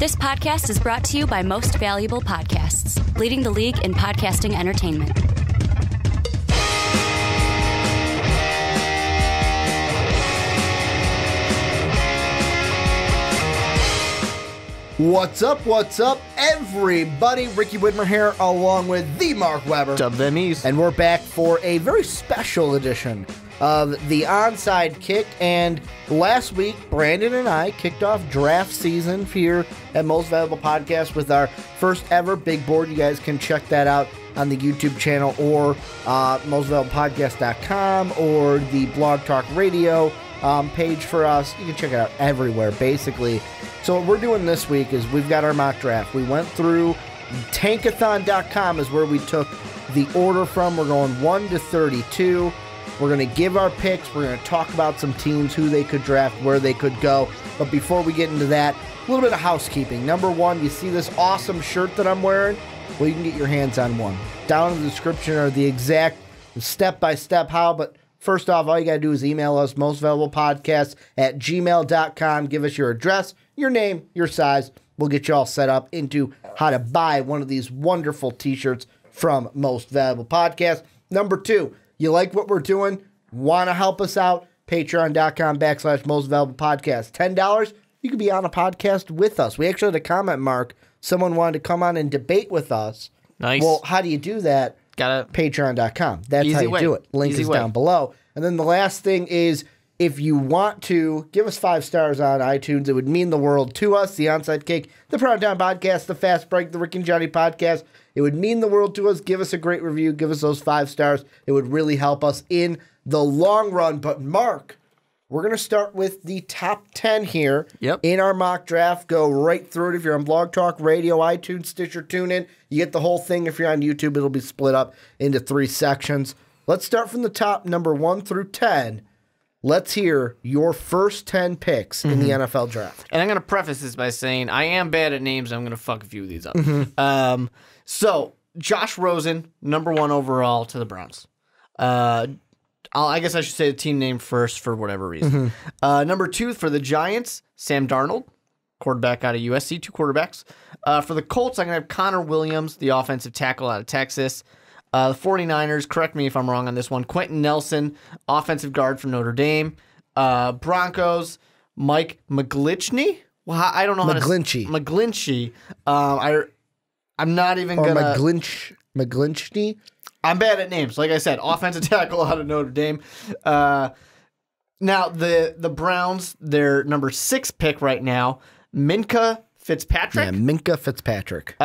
This podcast is brought to you by Most Valuable Podcasts, leading the league in podcasting entertainment. What's up, everybody? Ricky Widmer here, along with the Mark Weber. Dub them East. And we're back for a very special edition of the Onside Kick. And last week, Brandon and I kicked off draft season here at Most Valuable Podcast with our first ever big board. You guys can check that out on the YouTube channel or mostvaluablepodcast.com or the Blog Talk Radio page for us. You can check it out everywhere, basically. So what we're doing this week is we've got our mock draft. We went through tankathon.com is where we took the order from. We're going 1 to 32. We're going to give our picks. We're going to talk about some teams, who they could draft, where they could go. But before we get into that, a little bit of housekeeping. Number one, you see this awesome shirt that I'm wearing? Well, you can get your hands on one. Down in the description are the exact step-by-step how, but first off, all you got to do is email us, mostvaluablepodcast@gmail.com. Give us your address, your name, your size. We'll get you all set up into how to buy one of these wonderful t-shirts from Most Valuable Podcast. Number two, you like what we're doing? Want to help us out? Patreon.com/Most Valuable Podcast. $10, you could be on a podcast with us. We actually had a comment, Mark. Someone wanted to come on and debate with us. Nice. Well, how do you do that? Patreon.com. That's how you do it. Link is down below. And then the last thing is, if you want to give us 5 stars on iTunes, it would mean the world to us. The Onside Kick, the Proud Town Podcast, the Fast Break, the Rick and Johnny Podcast. It would mean the world to us. Give us a great review. Give us those 5 stars. It would really help us in the long run. But Mark, we're going to start with the top 10 here in our mock draft. Go right through it. If you're on Blog Talk Radio, iTunes, Stitcher, TuneIn, you get the whole thing. If you're on YouTube, it'll be split up into 3 sections. Let's start from the top, number 1 through 10. Let's hear your first 10 picks in the NFL draft. And I'm going to preface this by saying I am bad at names. I'm going to fuck a few of these up. So, Josh Rosen, number 1 overall to the Browns. I guess I should say the team name first for whatever reason. Number 2 for the Giants, Sam Darnold, quarterback out of USC, 2 quarterbacks. For the Colts, I'm going to have Connor Williams, the offensive tackle out of Texas. The 49ers, correct me if I'm wrong on this one, Quentin Nelson, offensive guard from Notre Dame. Broncos, Mike McGlinchey. Well, I don't know how to say McGlinchey. I'm not even going to... McGlinchey? I'm bad at names. Like I said, offensive tackle out of Notre Dame. Now, the Browns, their number 6 pick right now, Minkah Fitzpatrick. Yeah, Minkah Fitzpatrick.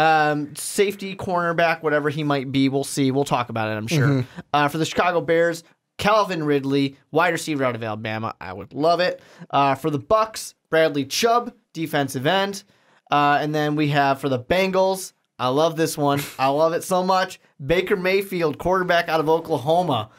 Safety, cornerback, whatever he might be. We'll see. We'll talk about it, I'm sure. For the Chicago Bears, Calvin Ridley, wide receiver out of Alabama. I would love it. For the Bucks, Bradley Chubb, defensive end. And then we have for the Bengals, I love this one. I love it so much. Baker Mayfield, quarterback out of Oklahoma.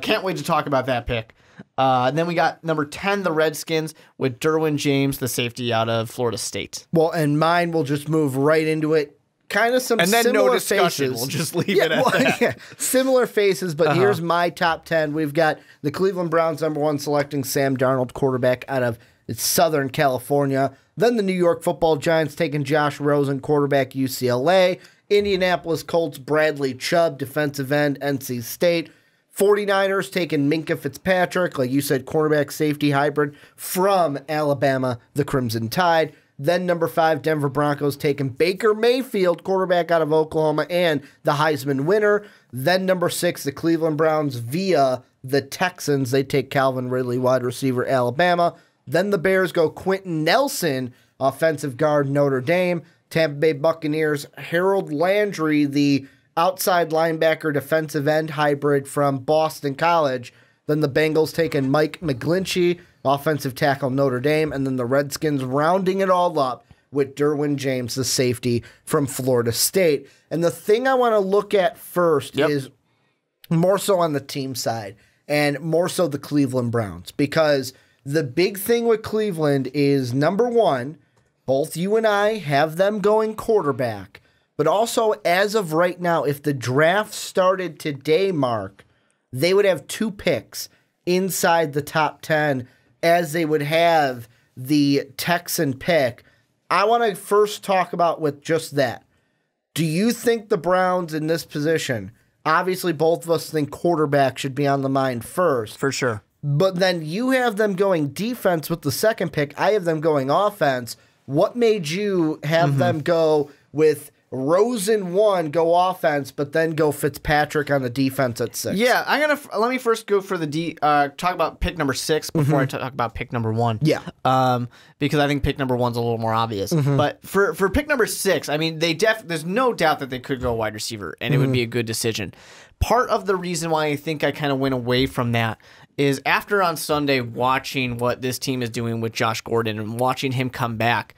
Can't wait to talk about that pick. And then we got number 10, the Redskins, with Derwin James, the safety out of Florida State. Well, and mine will just move right into it. Kind of some similar no discussion. faces. We'll just leave it at that. Yeah, similar faces, but here's my top 10. We've got the Cleveland Browns, number 1, selecting Sam Darnold, quarterback out of Southern California. Then the New York Football Giants taking Josh Rosen, quarterback, UCLA. Indianapolis Colts, Bradley Chubb, defensive end, NC State. 49ers taking Minkah Fitzpatrick, like you said, cornerback safety hybrid from Alabama, the Crimson Tide. Then number 5, Denver Broncos taking Baker Mayfield, quarterback out of Oklahoma, and the Heisman winner. Then number 6, the Cleveland Browns via the Texans. They take Calvin Ridley, wide receiver, Alabama. Then the Bears go Quentin Nelson, offensive guard, Notre Dame. Tampa Bay Buccaneers, Harold Landry, the outside linebacker defensive end hybrid from Boston College. Then the Bengals taking Mike McGlinchey, offensive tackle, Notre Dame. And then the Redskins rounding it all up with Derwin James, the safety from Florida State. And the thing I want to look at first is more so on the team side and more so the Cleveland Browns, because the big thing with Cleveland is, number 1, both you and I have them going quarterback. But also, as of right now, if the draft started today, Mark, they would have 2 picks inside the top 10, as they would have the Texan pick I want to first talk about with just that. Do you think the Browns in this position, obviously both of us think quarterback should be on the mind first. For sure. But then you have them going defense with the second pick. I have them going offense. What made you have them go with Rosen 1, go offense, but then go Fitzpatrick on the defense at 6? Yeah, let me first go for the talk about pick number 6 before I talk about pick number 1. Yeah. Because I think pick number 1's a little more obvious. But for pick number 6, I mean, there's no doubt that they could go wide receiver, and it would be a good decision. Part of the reason why I think I kind of went away from that is after on Sunday watching what this team is doing with Josh Gordon and watching him come back,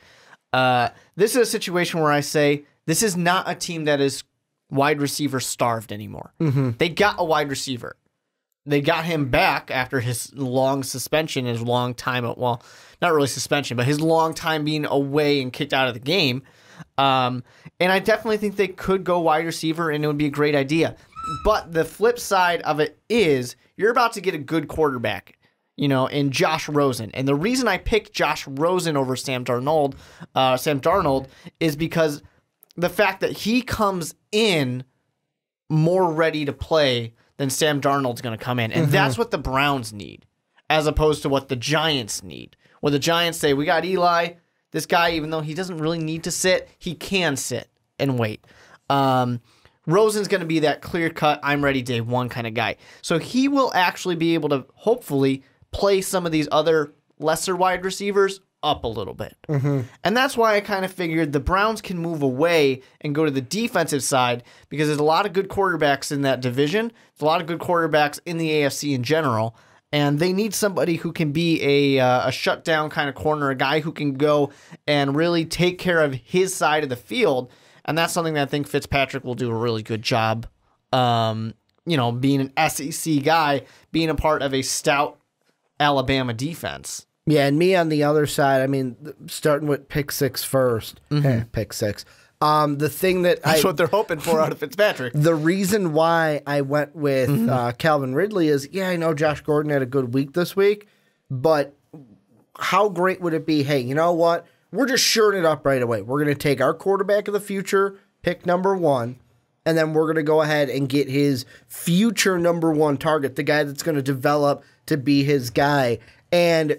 this is a situation where I say this is not a team that is wide receiver starved anymore. They got a wide receiver. They got him back after his long suspension, his long time, well, not really suspension, but his long time being away and kicked out of the game. And I definitely think they could go wide receiver, and it would be a great idea. But the flip side of it is you're about to get a good quarterback, in Josh Rosen. And the reason I picked Josh Rosen over Sam Darnold is because the fact that he comes in more ready to play than Sam Darnold's going to come in. And that's what the Browns need, as opposed to what the Giants need. Where the Giants say, we got Eli, this guy, even though he doesn't really need to sit, he can sit and wait. Rosen's going to be that clear-cut, I'm ready day one kind of guy. So he will actually be able to hopefully play some of these other lesser wide receivers up a little bit. And that's why I kind of figured the Browns can move away and go to the defensive side, because there's a lot of good quarterbacks in that division. There's a lot of good quarterbacks in the AFC in general, and they need somebody who can be a shutdown kind of corner, a guy who can go and really take care of his side of the field. And that's something that I think Fitzpatrick will do a really good job, being an SEC guy, being a part of a stout Alabama defense. Yeah, and me on the other side, I mean, starting with pick 6 first. Pick 6. The thing that's what they're hoping for out of Fitzpatrick. The reason why I went with Calvin Ridley is, I know Josh Gordon had a good week this week, but how great would it be, hey, you know what? We're just shoring it up right away. We're going to take our quarterback of the future, pick number 1, and then we're going to go ahead and get his future number 1 target, the guy that's going to develop to be his guy. And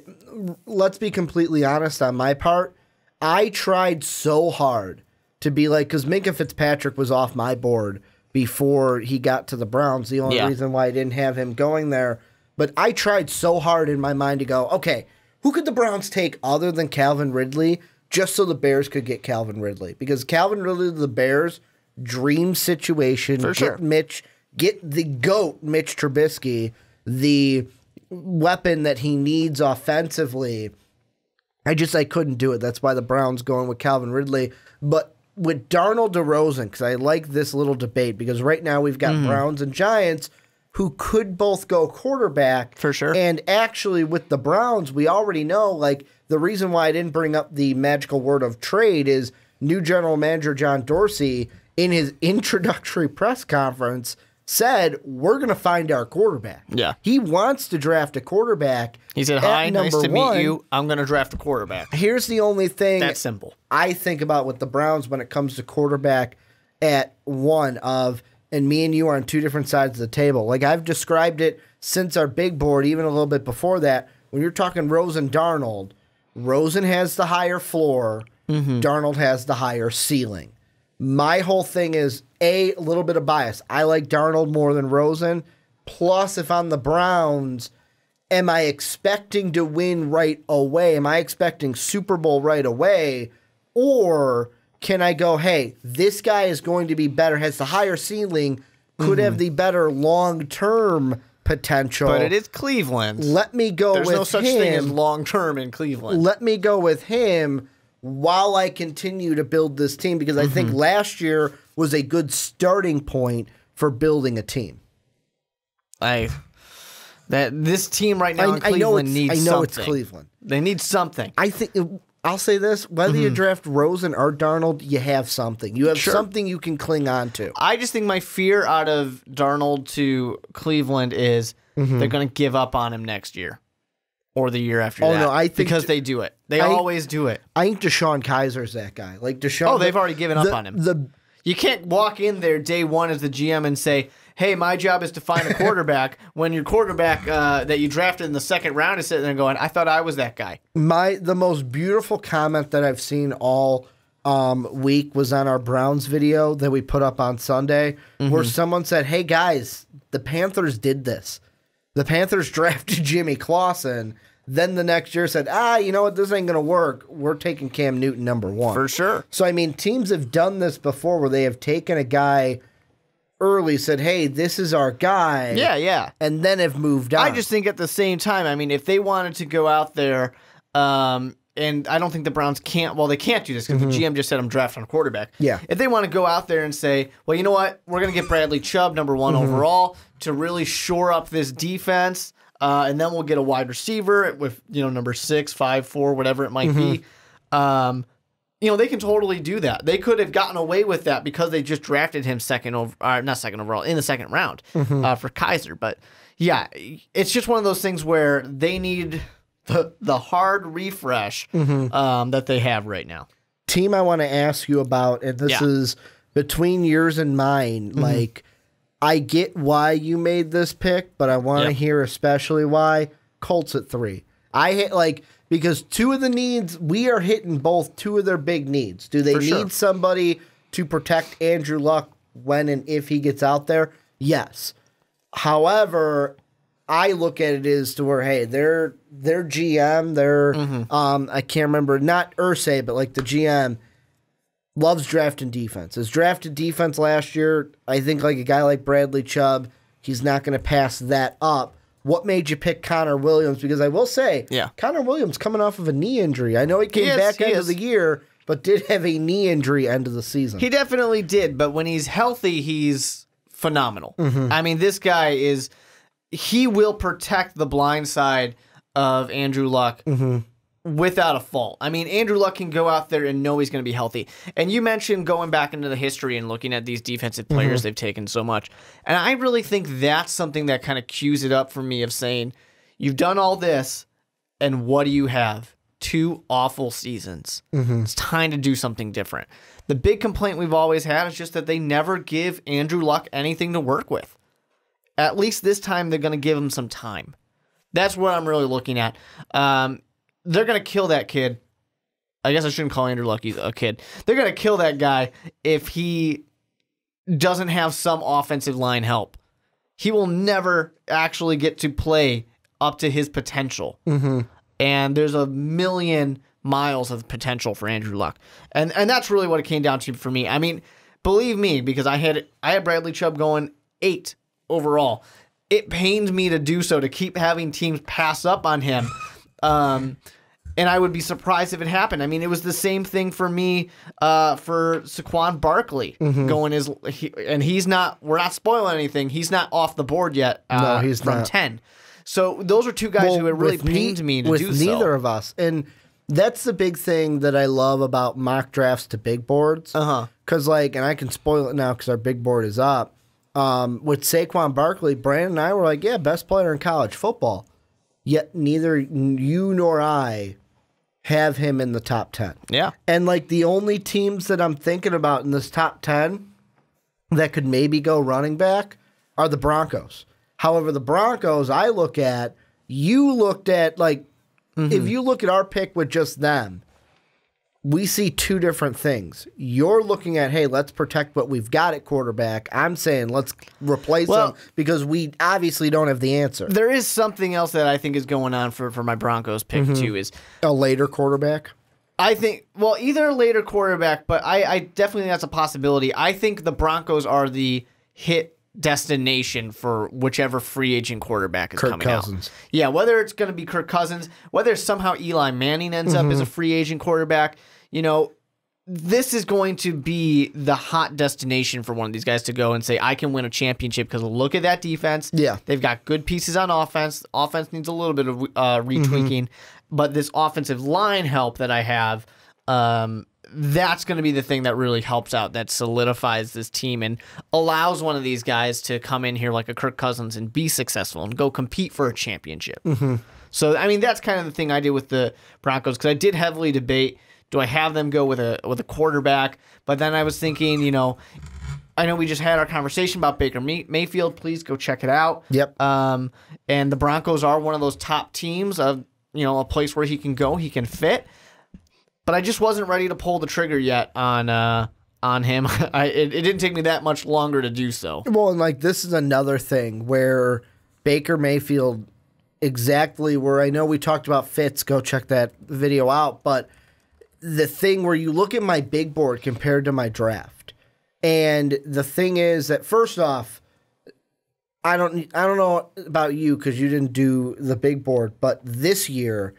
let's be completely honest on my part. I tried so hard to be like, because Minkah Fitzpatrick was off my board before he got to the Browns. The only reason why I didn't have him going there. But I tried so hard in my mind to go, okay, who could the Browns take other than Calvin Ridley, just so the Bears could get Calvin Ridley? Because Calvin Ridley, the Bears, dream situation. For sure. Get the GOAT, Mitch Trubisky, the weapon that he needs offensively. I couldn't do it. That's why the Browns going with Calvin Ridley. But with Darnold to Rosen, because I like this little debate, because right now we've got Browns and Giants who could both go quarterback. For sure. And actually with the Browns, we already know, the reason why I didn't bring up the magical word of trade is new general manager John Dorsey, in his introductory press conference, said, we're going to find our quarterback. Yeah. He wants to draft a quarterback. He said, hi, nice to meet you. I'm going to draft a quarterback. Here's the only thing that's simple I think about with the Browns when it comes to quarterback at 1 of, and me and you are on 2 different sides of the table. I've described it since our big board, even a little bit before that. When you're talking Rosen Darnold, Rosen has the higher floor. Darnold has the higher ceiling. My whole thing is, a little bit of bias. I like Darnold more than Rosen. Plus, if I'm the Browns, am I expecting to win right away? Am I expecting Super Bowl right away? Or can I go, hey, this guy is going to be better, has the higher ceiling, could have the better long-term potential. But it is Cleveland. Let me go with him. There's no such thing as long-term in Cleveland. Let me go with him while I continue to build this team, because I think last year was a good starting point for building a team. This team right now in Cleveland needs something. I know it's Cleveland. They need something. I think I'll say this: whether you draft Rosen or Darnold, you have something. You have something you can cling on to. I just think my fear out of Darnold to Cleveland is they're going to give up on him next year. or the year after Oh, that. no, I think because they do it. They always do it. I think Deshaun Kaiser's that guy. Like Deshaun. Oh, they've already given up on him. You can't walk in there day one as the GM and say, hey, my job is to find a quarterback when your quarterback that you drafted in the second round is sitting there going, I thought I was that guy. The most beautiful comment that I've seen all week was on our Browns video that we put up on Sunday, where someone said, hey, guys, the Panthers did this. The Panthers drafted Jimmy Clausen. Then the next year said, you know what, this ain't going to work. We're taking Cam Newton #1. For sure. So, I mean, teams have done this before where they have taken a guy early, said, hey, this is our guy. Yeah. And then have moved on. I just think at the same time, I mean, if they wanted to go out there, and I don't think the Browns can't, well, they can't do this because the GM just said I'm drafting a quarterback. Yeah. If they want to go out there and say, well, you know what, we're going to get Bradley Chubb #1 overall to really shore up this defense. And then we'll get a wide receiver with, number 6, 5, 4, whatever it might be. They can totally do that. They could have gotten away with that because they just drafted him not second overall, in the second round for Kaiser. But yeah, it's just one of those things where they need the hard refresh that they have right now. Team I want to ask you about, and this is between yours and mine, like, I get why you made this pick, but I want to hear especially why. Colts at 3. Because two of the needs, we are hitting both two of their big needs. Do they need somebody to protect Andrew Luck when and if he gets out there? Yes. However, I look at it as to where, hey, their GM, I can't remember, not Irsay, but like the GM, loves drafting defense. Has drafted defense last year. I think like a guy like Bradley Chubb, he's not going to pass that up. What made you pick Connor Williams? Because I will say, Connor Williams coming off of a knee injury. I know he came back end of the year, but did have a knee injury end of the season. He definitely did, but when he's healthy, he's phenomenal. I mean, this guy he will protect the blind side of Andrew Luck without a fault. I mean, Andrew Luck can go out there and know he's going to be healthy. And you mentioned going back into the history and looking at these defensive players they've taken so much. And I really think that's something that kind of cues it up for me of saying, you've done all this, and what do you have? 2 awful seasons. It's time to do something different. The big complaint we've always had is just that they never give Andrew Luck anything to work with. At least this time they're going to give him some time. That's what I'm really looking at. They're going to kill that kid. I guess I shouldn't call Andrew Luck a kid. They're going to kill that guy if he doesn't have some offensive line help. He will never actually get to play up to his potential. And there's a million miles of potential for Andrew Luck. And that's really what it came down to for me. I mean, believe me, because I had Bradley Chubb going 8 overall. It pained me to do so, to keep having teams pass up on him. And I would be surprised if it happened. I mean, it was the same thing for me for Saquon Barkley going and he's not. We're not spoiling anything. He's not off the board yet. No, he's from not. 10. So those are two guys who it really pained me to do so. With neither of us, and that's the big thing that I love about mock drafts to big boards. Because and I can spoil it now because our big board is up. With Saquon Barkley, Brandon and I were like, best player in college football. Yet neither you nor I have him in the top 10. Yeah. And the only teams that I'm thinking about in this top 10 that could maybe go running back are the Broncos. However, the Broncos I look at, you looked at if you look at our pick with just them, we see two different things. You're looking at, hey, let's protect what we've got at quarterback. I'm saying let's replace them because we obviously don't have the answer. There is something else that I think is going on for my Broncos pick, too, is a later quarterback? I think, either a later quarterback, but I definitely think that's a possibility. I think the Broncos are the hit destination for whichever free agent quarterback is coming Cousins. out. Yeah, whether it's going to be Kirk Cousins, whether somehow Eli Manning ends up as a free agent quarterback, this is going to be the hot destination for one of these guys to go and say, I can win a championship because look at that defense. Yeah. They've got good pieces on offense. Offense needs a little bit of retweaking, but this offensive line help that I have, that's going to be the thing that really helps out, that solidifies this team and allows one of these guys to come in here like a Kirk Cousins and be successful and go compete for a championship. So, I mean, that's kind of the thing I did with the Broncos, because I did heavily debate, do I have them go with a quarterback? But then I was thinking, I know we just had our conversation about Baker Mayfield. Please go check it out. Yep. And the Broncos are one of those top teams of, a place where he can go, he can fit. But I just wasn't ready to pull the trigger yet on him. It didn't take me that much longer to do so. Well, and this is another thing where Baker Mayfield, exactly where I know we talked about fits, go check that video out, but the thing where you look at my big board compared to my draft, and the thing is that first off, I don't know about you because you didn't do the big board, but this year,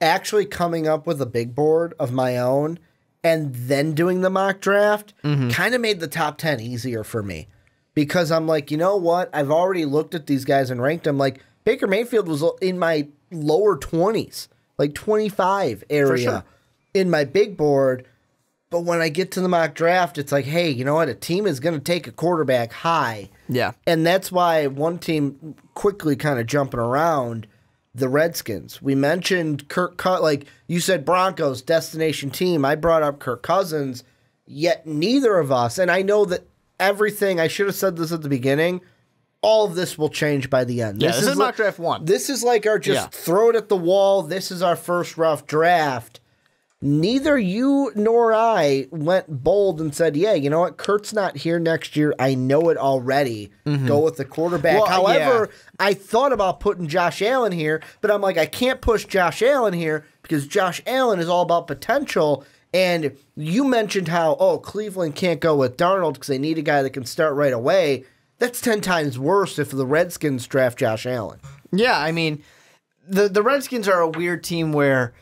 actually coming up with a big board of my own and then doing the mock draft kind of made the top 10 easier for me, because I'm like, you know what? I've already looked at these guys and ranked them. Like, Baker Mayfield was in my lower 20s, like 25 area. For sure. In my big board. But when I get to the mock draft, it's like, hey, you know what? A team is going to take a quarterback high. Yeah. And that's why one team, quickly kind of jumping around, the Redskins. We mentioned like you said, Broncos, destination team. I brought up Kirk Cousins, yet neither of us, and I know that everything, I should have said this at the beginning, all of this will change by the end. Yeah, this is mock draft 1. This is like our throw it at the wall. This is our first rough draft. Neither you nor I went bold and said, yeah, you know what? Kurt's not here next year. I know it already. Go with the quarterback. Well, however, I thought about putting Josh Allen here, but I'm like, I can't push Josh Allen here because Josh Allen is all about potential. And you mentioned how, Cleveland can't go with Darnold because they need a guy that can start right away. That's 10 times worse if the Redskins draft Josh Allen. Yeah, I mean, the Redskins are a weird team where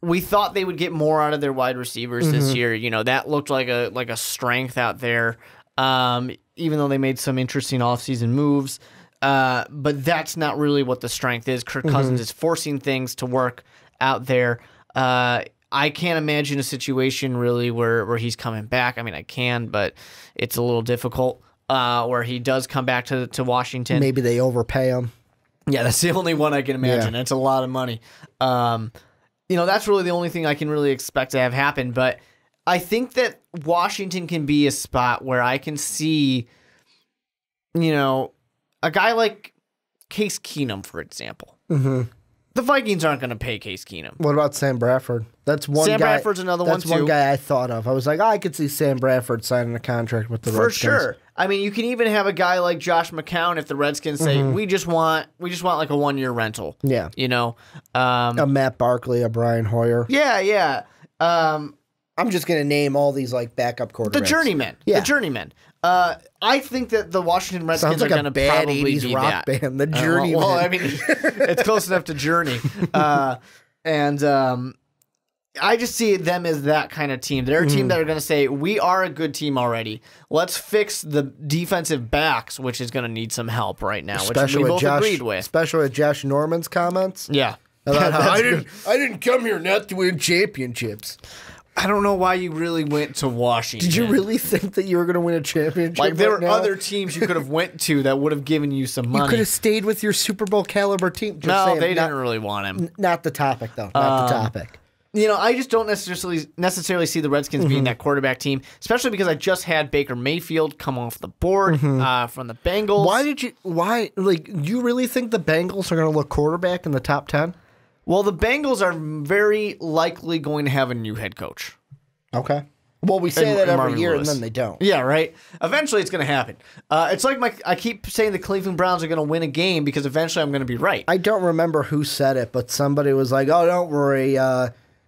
we thought they would get more out of their wide receivers this year. That looked like a strength out there, even though they made some interesting offseason moves. But that's not really what the strength is. Kirk Cousins is forcing things to work out there. I can't imagine a situation really where he's coming back. I mean, I can, but it's a little difficult where he does come back to Washington. Maybe they overpay him. Yeah, that's the only one I can imagine. That's a lot of money. That's really the only thing I can really expect to have happen. But I think that Washington can be a spot where I can see, a guy like Case Keenum, for example. The Vikings aren't going to pay Case Keenum. What about Sam Bradford? That's one guy. Sam Bradford's another one, too. That's one guy I thought of. I was like, I could see Sam Bradford signing a contract with the Redskins. For sure. I mean, you can even have a guy like Josh McCown if the Redskins say, we just want like a 1-year rental. Yeah. A Matt Barkley, a Brian Hoyer. Yeah. I'm just going to name all these like backup quarterbacks. The journeymen. Yeah. The journeymen. I think that the Washington Redskins Sounds like are going to probably 80s be rock that. band, the Journeymen. Well, I mean, it's close enough to Journey. I just see them as that kind of team. They're a team that are going to say, we are a good team already. Let's fix the defensive backs, which is going to need some help right now, which we both agreed with. Especially with Josh Norman's comments. Yeah. About how I didn't come here not to win championships. I don't know why you really went to Washington. Did you really think that you were going to win a championship? Like, there were other teams you could have went to that would have given you some money. You could have stayed with your Super Bowl caliber team. They didn't really want him. Not the topic, though. Not the topic. I just don't necessarily see the Redskins being that quarterback team, especially because I just had Baker Mayfield come off the board from the Bengals. You really think the Bengals are going to look quarterback in the top 10? Well, the Bengals are very likely going to have a new head coach. Okay. Well, we say that every Marvin year, Lewis. and then they don't. Yeah, right? Eventually, it's going to happen. It's like I keep saying the Cleveland Browns are going to win a game because eventually I'm going to be right. I don't remember who said it, but somebody was like, oh, don't worry.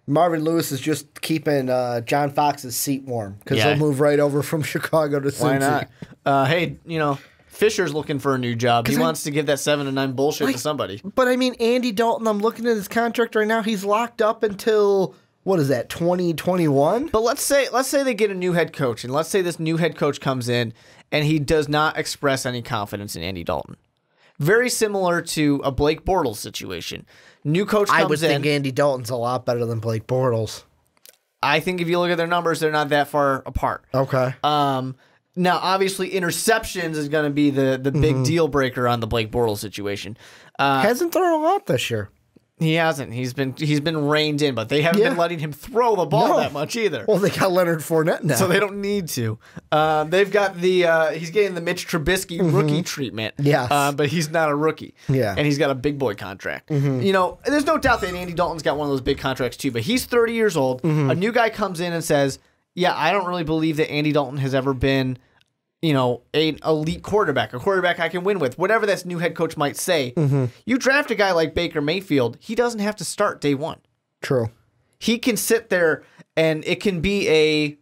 Marvin Lewis is just keeping John Fox's seat warm because he'll move right over from Chicago to Cincy. Why not? Hey, Fisher's looking for a new job. He wants to give that 7-9 bullshit to somebody. But I mean, Andy Dalton, I'm looking at his contract right now. He's locked up until, what is that, 2021? But let's say they get a new head coach, and let's say this new head coach comes in and he does not express any confidence in Andy Dalton. Very similar to a Blake Bortles situation. New coach comes in. I would think Andy Dalton's a lot better than Blake Bortles. I think if you look at their numbers, they're not that far apart. Okay. Now, obviously, interceptions is going to be the big deal breaker on the Blake Bortles situation. Hasn't thrown a lot this year. He hasn't. He's been reined in, but they haven't been letting him throw the ball that much either. Well, they got Leonard Fournette now, so they don't need to. They've got he's getting the Mitch Trubisky rookie treatment. Yes, but he's not a rookie. Yeah, and he's got a big boy contract. You know, there's no doubt that Andy Dalton's got one of those big contracts too. But he's 30 years old. A new guy comes in and says, "Yeah, I don't really believe that Andy Dalton has ever been." You know, an elite quarterback, a quarterback I can win with, whatever that new head coach might say. You draft a guy like Baker Mayfield, he doesn't have to start day one. True. He can sit there and it can be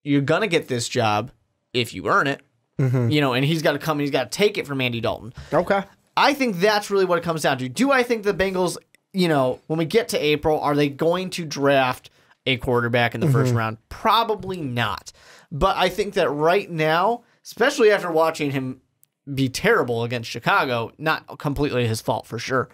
you're going to get this job if you earn it. You know, and he's got to come and he's got to take it from Andy Dalton. Okay. I think that's really what it comes down to. Do I think the Bengals, you know, when we get to April, are they going to draft a quarterback in the first round? Probably not. But I think that right now, especially after watching him be terrible against Chicago, not completely his fault for sure.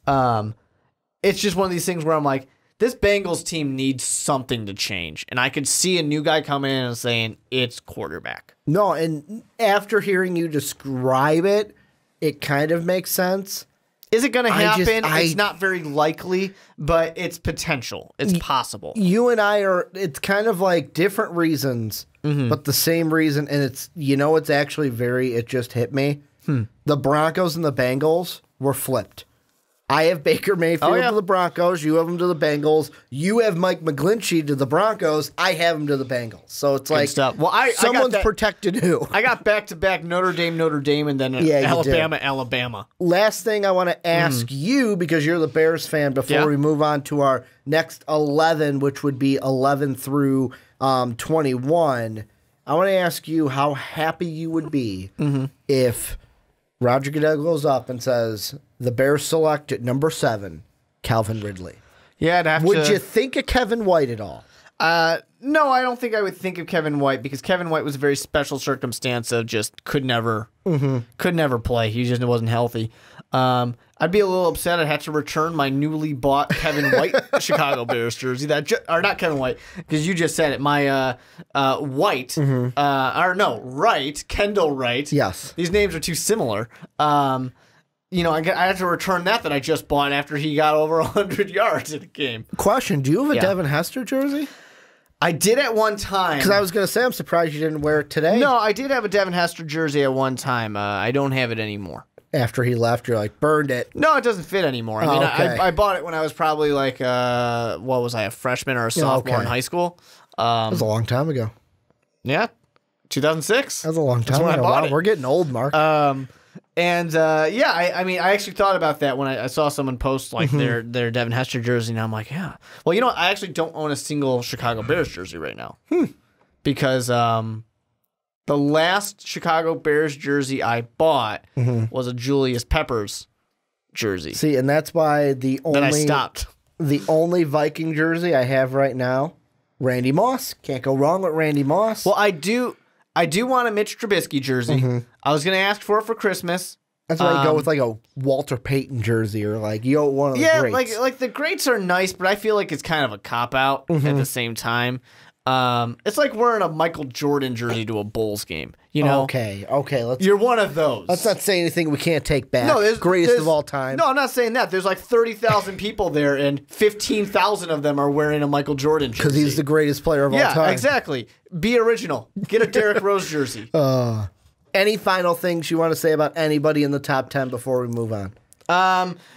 It's just one of these things where I'm like, this Bengals team needs something to change. And I could see a new guy coming in and saying, it's quarterback. No, and after hearing you describe it, it kind of makes sense. Is it going to happen? It's not very likely, but it's potential. It's possible. You and I it's kind of like different reasons, but the same reason. And it's actually it just hit me. The Broncos and the Bengals were flipped. I have Baker Mayfield to the Broncos. You have him to the Bengals. You have Mike McGlinchey to the Broncos. I have him to the Bengals. So it's like stuff. Well, someone's protected who. I got back-to-back Notre Dame, and then Alabama. Last thing I want to ask you, because you're the Bears fan, before we move on to our next 11, which would be 11 through 21, I want to ask you how happy you would be if Roger Goodell goes up and says, the Bears select at number 7, Calvin Ridley. Yeah, Would you think of Kevin White at all? No, I don't think I would think of Kevin White because Kevin White was a very special circumstance of just could never play. He just wasn't healthy. I'd be a little upset. I'd have to return my newly bought Kevin White Chicago Bears jersey. Or not Kevin White, because you just said it. My White, Wright, Kendall Wright. Yes. These names are too similar. I have to return that I just bought after he got over 100 yards in the game. Question, do you have a Devin Hester jersey? I did at one time. Because I was going to say, I'm surprised you didn't wear it today. No, I did have a Devin Hester jersey at one time. I don't have it anymore. After he left, you're like, burned it. No, it doesn't fit anymore. I mean, I bought it when I was probably like, what was I, a freshman or a sophomore in high school? That was a long time ago. Yeah, 2006. That was a long time ago. Wow, we're getting old, Mark. I actually thought about that when I saw someone post like their Devin Hester jersey, and I'm like, yeah. Well, you know what? I actually don't own a single Chicago Bears jersey right now because the last Chicago Bears jersey I bought was a Julius Peppers jersey. See, and that's why then I stopped. The only Viking jersey I have right now, Randy Moss. Can't go wrong with Randy Moss. Well, I do want a Mitch Trubisky jersey. I was going to ask for it for Christmas. That's why you go with like a Walter Payton jersey or like one of the greats. Yeah, like the greats are nice, but I feel like it's kind of a cop-out at the same time. It's like wearing a Michael Jordan jersey to a Bulls game, you know? Okay. You're one of those. Let's not say anything we can't take back. No, greatest of all time. No, I'm not saying that. There's like 30,000 people there, and 15,000 of them are wearing a Michael Jordan jersey. Because he's the greatest player of all time. Yeah, exactly. Be original. Get a Derrick Rose jersey. Any final things you want to say about anybody in the top 10 before we move on?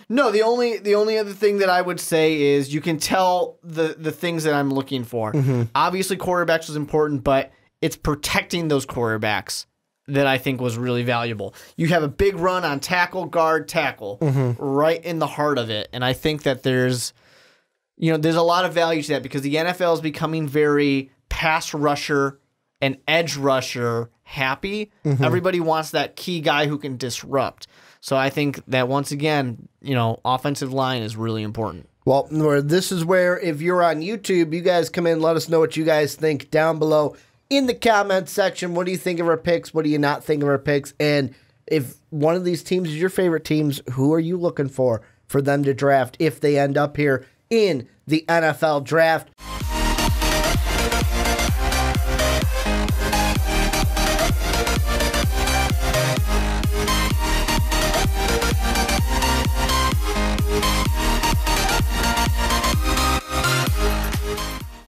No, the only other thing that I would say is you can tell the things that I'm looking for. Obviously, quarterbacks was important, but it's protecting those quarterbacks that I think was really valuable. You have a big run on tackle, guard, tackle, right in the heart of it, and I think that there's a lot of value to that because the NFL is becoming very pass rusher and edge rusher happy. Everybody wants that key guy who can disrupt. So I think that once again, offensive line is really important. Well, this is where if you're on YouTube, you guys come in, let us know what you guys think down below in the comments section. What do you think of our picks? What do you not think of our picks? And if one of these teams is your favorite teams, who are you looking for them to draft if they end up here in the NFL draft?